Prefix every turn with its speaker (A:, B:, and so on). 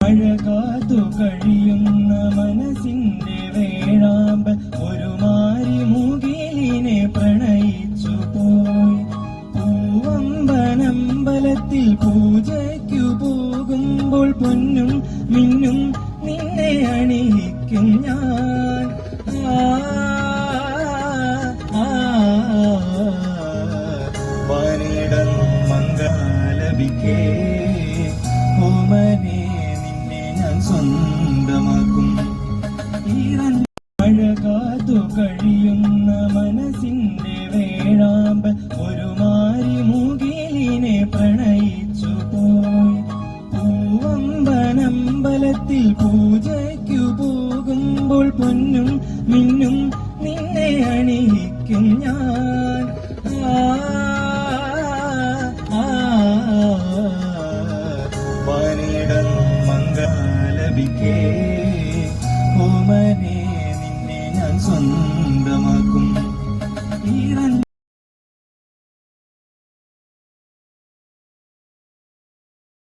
A: മഴ കാത്തു കഴിയുന്ന മനസ്സിന്റെ വേഴാമ്പ ഒരു മാരി മുകിലിനെ പ്രണയിച്ചു പോയി. പൂവമ്പനമ്പലത്തിൽ പൂജയ്ക്കു പോകുമ്പോൾ പൊന്നും മിന്നും നിന്നെ അണിയിക്കും ഞാൻ. വാനിടം മംഗളാലപിക്കേ ഓമനെ നിന്നെ ഞാൻ സ്വന്തമാക്കും. മഴ കാത്തു കഴിയുന്ന മനസ്സിന്റെ വേഴാമ്പ ഒരു മാരി മുകിലിനെ പ്രണയിച്ചു പോയി. പൂവമ്പനമ്പലത്തിൽ പൂജയ്ക്കു പോകുമ്പോൾ പൊന്നും മിന്നും നിന്നെ അണിയിക്കും ഞാൻ.